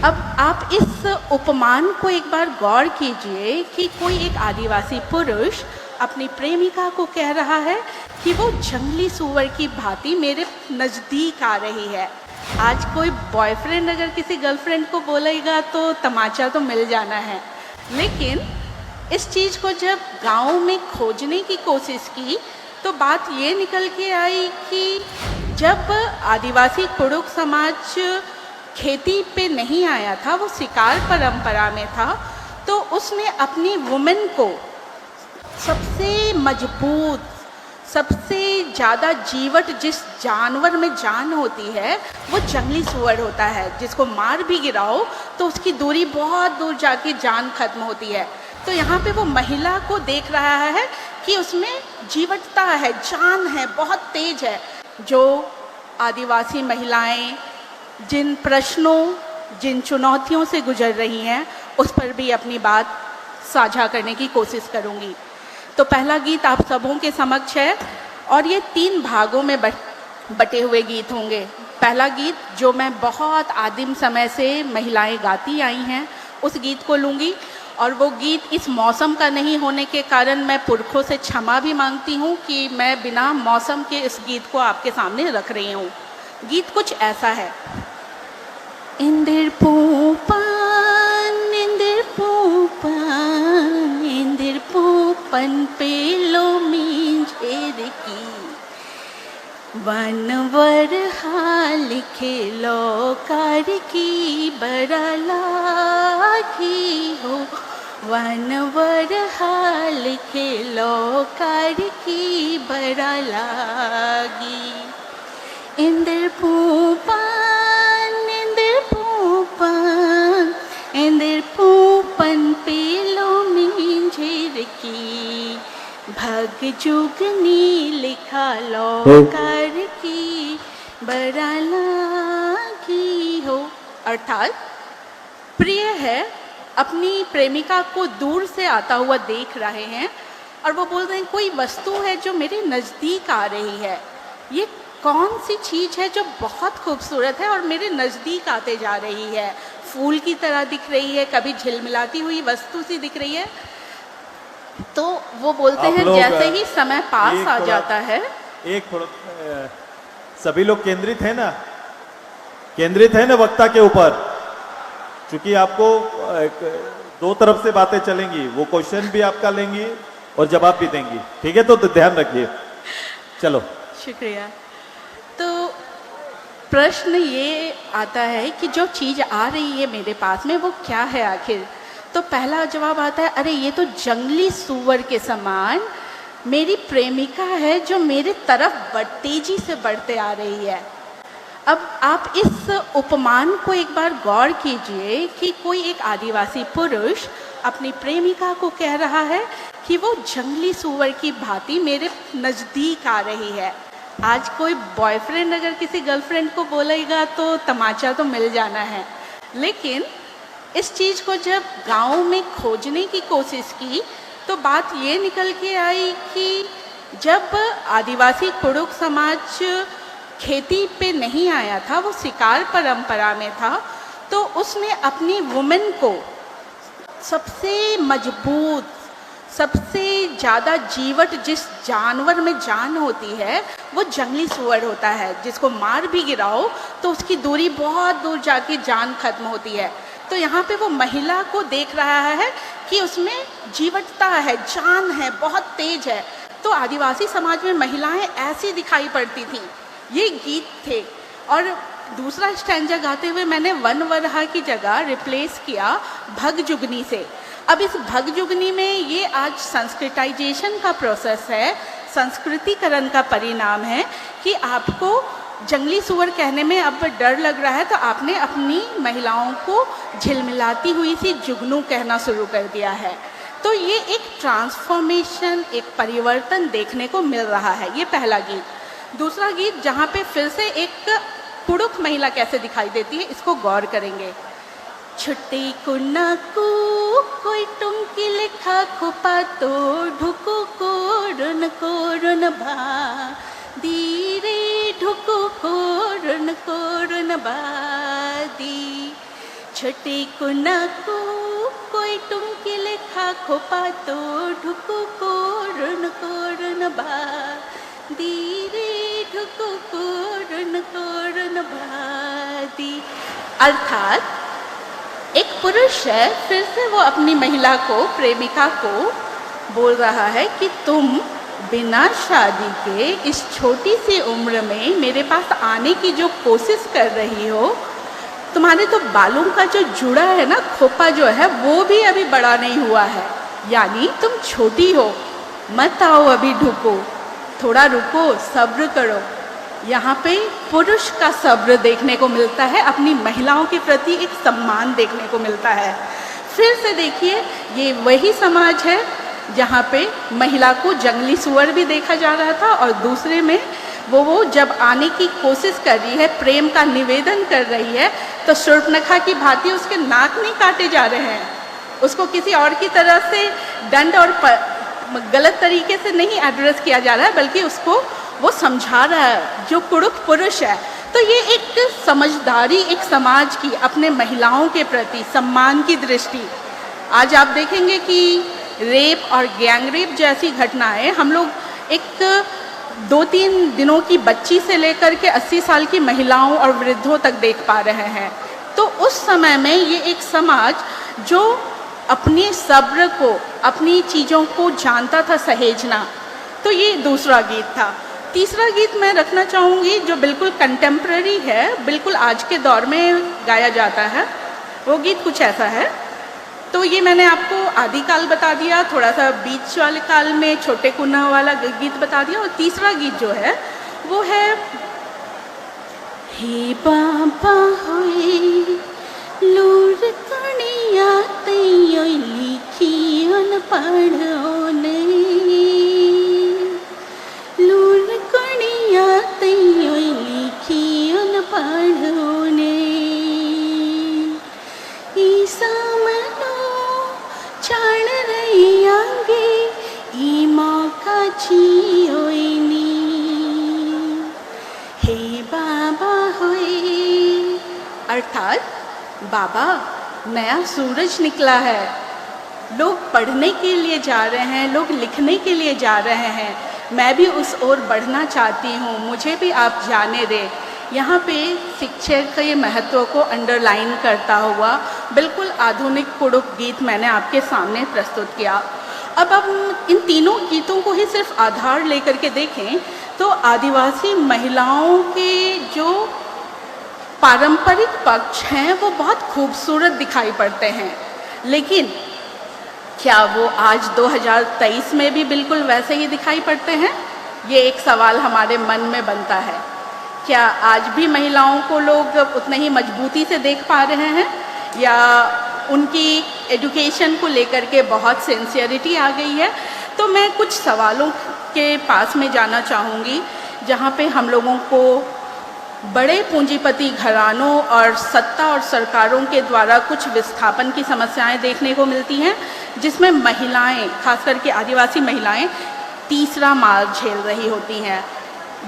अब आप इस उपमान को एक बार गौर कीजिए कि कोई एक आदिवासी पुरुष अपनी प्रेमिका को कह रहा है कि वो जंगली सूअर की भांति मेरे नज़दीक आ रही है। आज कोई बॉयफ्रेंड अगर किसी गर्लफ्रेंड को बोलेगा तो तमाचा तो मिल जाना है, लेकिन इस चीज़ को जब गांव में खोजने की कोशिश की तो बात ये निकल के आई कि जब आदिवासी कुड़ुक समाज खेती पे नहीं आया था, वो शिकार परंपरा में था, तो उसने अपनी वुमेन को सबसे मजबूत, सबसे ज़्यादा जीवट जिस जानवर में जान होती है वो जंगली सूअर होता है, जिसको मार भी गिराओ तो उसकी दूरी बहुत दूर जाके जान खत्म होती है। तो यहाँ पे वो महिला को देख रहा है कि उसमें जीवटता है, जान है, बहुत तेज है। जो आदिवासी महिलाएं जिन प्रश्नों, जिन चुनौतियों से गुजर रही हैं, उस पर भी अपनी बात साझा करने की कोशिश करूँगी। तो पहला गीत आप सबों के समक्ष है और ये 3 भागों में बटे हुए गीत होंगे। पहला गीत जो मैं बहुत आदिम समय से महिलाएं गाती आई हैं, उस गीत को लूँगी, और वो गीत इस मौसम का नहीं होने के कारण मैं पुरखों से क्षमा भी मांगती हूँ कि मैं बिना मौसम के इस गीत को आपके सामने रख रही हूँ। गीत कुछ ऐसा है। इंदिर पूपन, इंदिर पूपन, इंदिर पूपन पेलो मींझेर की, वनवर हाल खेलो कर की बड़ा लागी हो, वनवर हाल खेलो कर की बड़ा लागी। इंदिर पूपन, इंदिर पूपन, इंदिर पूपन पेलो मींझेर की, भग जुगनी लिखा लो कर की बड़ा लागी हो। अर्थात प्रिय है अपनी प्रेमिका को दूर से आता हुआ देख रहे हैं और वो बोल रहे हैं कोई वस्तु है जो मेरे नज़दीक आ रही है। ये कौन सी चीज़ है जो बहुत खूबसूरत है और मेरे नज़दीक आते जा रही है, फूल की तरह दिख रही है, कभी झिलमिलाती हुई वस्तु सी दिख रही है। तो वो बोलते हैं जैसे ही समय पास आ जाता है। सभी लोग केंद्रित है ना, केंद्रित है ना वक्ता के ऊपर, क्योंकि आपको 2 तरफ से बातें चलेंगी, वो क्वेश्चन भी आपका लेंगी और जवाब भी देंगी, ठीक है? तो ध्यान रखिए। चलो, शुक्रिया। तो प्रश्न ये आता है कि जो चीज़ आ रही है मेरे पास में वो क्या है आखिर? तो पहला जवाब आता है, अरे ये तो जंगली सूअर के समान मेरी प्रेमिका है जो मेरे तरफ तेजी से बढ़ते आ रही है। अब आप इस उपमान को एक बार गौर कीजिए कि कोई एक आदिवासी पुरुष अपनी प्रेमिका को कह रहा है कि वो जंगली सूअर की भांति मेरे नज़दीक आ रही है। आज कोई बॉयफ्रेंड अगर किसी गर्लफ्रेंड को बोलेगा तो तमाचा तो मिल जाना है, लेकिन इस चीज़ को जब गांव में खोजने की कोशिश की तो बात ये निकल के आई कि जब आदिवासी कुड़ुक समाज खेती पे नहीं आया था, वो शिकार परंपरा में था, तो उसने अपनी वुमेन को सबसे मजबूत, सबसे ज़्यादा जीवट जिस जानवर में जान होती है वो जंगली सूअर होता है, जिसको मार भी गिराओ तो उसकी दूरी बहुत दूर जाके जान खत्म होती है। तो यहाँ पे वो महिला को देख रहा है कि उसमें जीवटता है, जान है, बहुत तेज है। तो आदिवासी समाज में महिलाएं ऐसी दिखाई पड़ती थीं। ये गीत थे। और दूसरा स्टैंजा गाते हुए मैंने वनवरहा की जगह रिप्लेस किया भगजुगनी से। अब इस भगजुगनी में ये आज संस्कृताइजेशन का प्रोसेस है, संस्कृतिकरण का परिणाम है कि आपको जंगली सूअर कहने में अब डर लग रहा है, तो आपने अपनी महिलाओं को झिलमिलाती हुई सी जुगनू कहना शुरू कर दिया है। तो ये एक ट्रांसफॉर्मेशन, एक परिवर्तन देखने को मिल रहा है। ये पहला गीत। दूसरा गीत जहाँ पे फिर से एक कुड़ुक महिला कैसे दिखाई देती है, इसको गौर करेंगे। छुट्टी कुन्नाकू कोई टुमकी लिखा खुपा तो ढुकू कोरन भा धीरे ढुकू कोरन बादी छोटे कुनाको कोई टुमकी लेखा खोपा तो ढुकु कोरुन बा धीरे ढुकु कोरुन भादी। अर्थात एक पुरुष है, फिर से वो अपनी महिला को, प्रेमिका को बोल रहा है कि तुम बिना शादी के इस छोटी सी उम्र में मेरे पास आने की जो कोशिश कर रही हो, तुम्हारे तो बालों का जो जुड़ा है ना, खोपा जो है, वो भी अभी बड़ा नहीं हुआ है, यानी तुम छोटी हो, मत आओ अभी ढुको, थोड़ा रुको, सब्र करो। यहाँ पे पुरुष का सब्र देखने को मिलता है, अपनी महिलाओं के प्रति एक सम्मान देखने को मिलता है। फिर से देखिए, ये वही समाज है जहाँ पे महिला को जंगली सुअर भी देखा जा रहा था, और दूसरे में वो जब आने की कोशिश कर रही है, प्रेम का निवेदन कर रही है, तो शूर्पणखा की भांति उसके नाक नहीं काटे जा रहे हैं, उसको किसी और की तरह से दंड और गलत तरीके से नहीं एड्रेस किया जा रहा है, बल्कि उसको वो समझा रहा है जो कुरूप पुरुष है। तो ये एक समझदारी, एक समाज की अपने महिलाओं के प्रति सम्मान की दृष्टि। आज आप देखेंगे कि रेप और गैंग रेप जैसी घटनाएं हम लोग एक 2-3 दिनों की बच्ची से लेकर के 80 साल की महिलाओं और वृद्धों तक देख पा रहे हैं। तो उस समय में ये एक समाज जो अपने सब्र को, अपनी चीज़ों को जानता था सहेजना। तो ये दूसरा गीत था। तीसरा गीत मैं रखना चाहूँगी जो बिल्कुल कंटेम्प्रेरी है, बिल्कुल आज के दौर में गाया जाता है। वो गीत कुछ ऐसा है। तो ये मैंने आपको आदिकाल बता दिया, थोड़ा सा बीच वाले काल में छोटे कुन्हा वाला गीत बता दिया, और तीसरा गीत जो है वो है हे बाबा होए लूर कणिया तैयो लिखी अनपढ़ो ने, लूर कणिया तैयो लिखी अनपढ़ो ने, ईसा छाण रही आगे ई मौका छियोइनी, हे बाबा होए। अर्थात बाबा, नया सूरज निकला है, लोग पढ़ने के लिए जा रहे हैं, लोग लिखने के लिए जा रहे हैं, मैं भी उस ओर बढ़ना चाहती हूँ, मुझे भी आप जाने दें। यहाँ पे शिक्षा के महत्व को अंडरलाइन करता हुआ बिल्कुल आधुनिक कुरूप गीत मैंने आपके सामने प्रस्तुत किया। अब हम इन तीनों गीतों को ही सिर्फ आधार लेकर के देखें तो आदिवासी महिलाओं के जो पारंपरिक पक्ष हैं वो बहुत खूबसूरत दिखाई पड़ते हैं, लेकिन क्या वो आज 2023 में भी बिल्कुल वैसे ही दिखाई पड़ते हैं? ये एक सवाल हमारे मन में बनता है। क्या आज भी महिलाओं को लोग उतने ही मजबूती से देख पा रहे हैं, या उनकी एजुकेशन को लेकर के बहुत सिंसियरिटी आ गई है? तो मैं कुछ सवालों के पास में जाना चाहूँगी जहाँ पे हम लोगों को बड़े पूंजीपति घरानों और सत्ता और सरकारों के द्वारा कुछ विस्थापन की समस्याएं देखने को मिलती हैं, जिसमें महिलाएं, खास करके आदिवासी महिलाएं, तीसरा मार झेल रही होती हैं।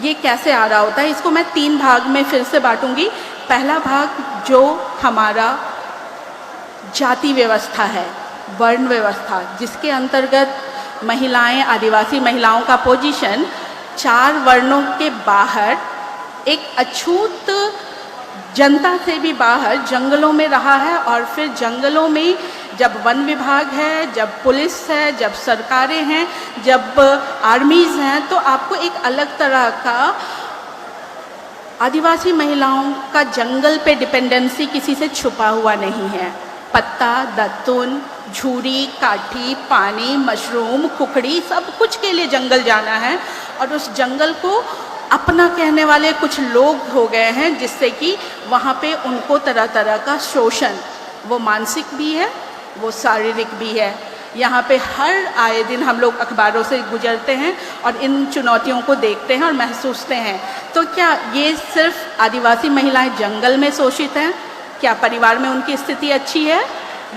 ये कैसे आ रहा होता है, इसको मैं 3 भाग में फिर से बांटूंगी। पहला भाग जो हमारा जाति व्यवस्था है, वर्ण व्यवस्था, जिसके अंतर्गत महिलाएं, आदिवासी महिलाओं का पोजीशन 4 वर्णों के बाहर, एक अछूत जनता से भी बाहर जंगलों में रहा है, और फिर जंगलों में जब वन विभाग है, जब पुलिस है, जब सरकारें हैं, जब आर्मीज़ हैं, तो आपको एक अलग तरह का आदिवासी महिलाओं का जंगल पे डिपेंडेंसी किसी से छुपा हुआ नहीं है। पत्ता, दत्तुन, झूरी, काठी, पानी, मशरूम, कुकड़ी, सब कुछ के लिए जंगल जाना है, और उस जंगल को अपना कहने वाले कुछ लोग हो गए हैं, जिससे कि वहाँ पे उनको तरह तरह का शोषण, वो मानसिक भी है, वो शारीरिक भी है। यहाँ पे हर आए दिन हम लोग अखबारों से गुजरते हैं और इन चुनौतियों को देखते हैं और महसूसते हैं। तो क्या ये सिर्फ आदिवासी महिलाएं जंगल में शोषित हैं? क्या परिवार में उनकी स्थिति अच्छी है?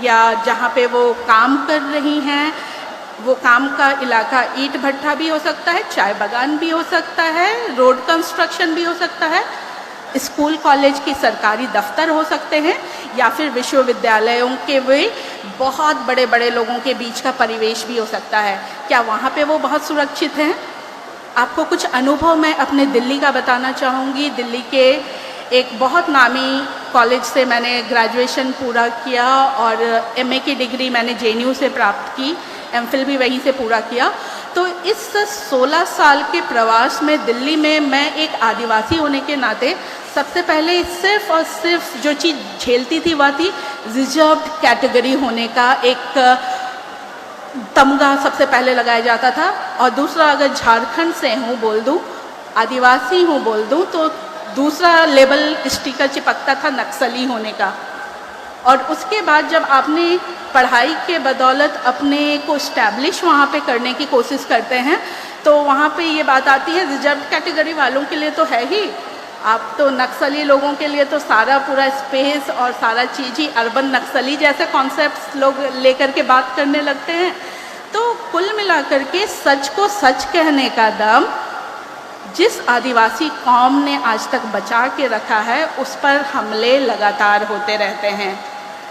या जहाँ पे वो काम कर रही हैं, वो काम का इलाका ईंट भट्ठा भी हो सकता है, चाय बागान भी हो सकता है, रोड कंस्ट्रक्शन भी हो सकता है, स्कूल कॉलेज की सरकारी दफ्तर हो सकते हैं या फिर विश्वविद्यालयों के भी बहुत बड़े बड़े लोगों के बीच का परिवेश भी हो सकता है। क्या वहाँ पे वो बहुत सुरक्षित हैं? आपको कुछ अनुभव मैं अपने दिल्ली का बताना चाहूँगी। दिल्ली के एक बहुत नामी कॉलेज से मैंने ग्रेजुएशन पूरा किया और एमए की डिग्री मैंने जेएनयू से प्राप्त की, एमफिल भी वहीं से पूरा किया। तो इस 16 साल के प्रवास में दिल्ली में मैं एक आदिवासी होने के नाते सबसे पहले सिर्फ और सिर्फ जो चीज़ झेलती थी वह थी रिजर्व्ड कैटेगरी होने का एक तमगा सबसे पहले लगाया जाता था। और दूसरा, अगर झारखंड से हूँ बोल दूँ, आदिवासी हूँ बोल दूँ, तो दूसरा लेबल स्टिकर चिपकता था नक्सली होने का। और उसके बाद जब आपने पढ़ाई के बदौलत अपने को इस्टेब्लिश वहाँ पे करने की कोशिश करते हैं तो वहाँ पे ये बात आती है रिजर्व कैटेगरी वालों के लिए तो है ही, आप तो नक्सली लोगों के लिए तो सारा पूरा स्पेस और सारा चीज़ ही अर्बन नक्सली जैसे कॉन्सेप्ट्स लोग लेकर के बात करने लगते हैं। तो कुल मिलाकर के सच को सच कहने का दम जिस आदिवासी कौम ने आज तक बचा के रखा है उस पर हमले लगातार होते रहते हैं।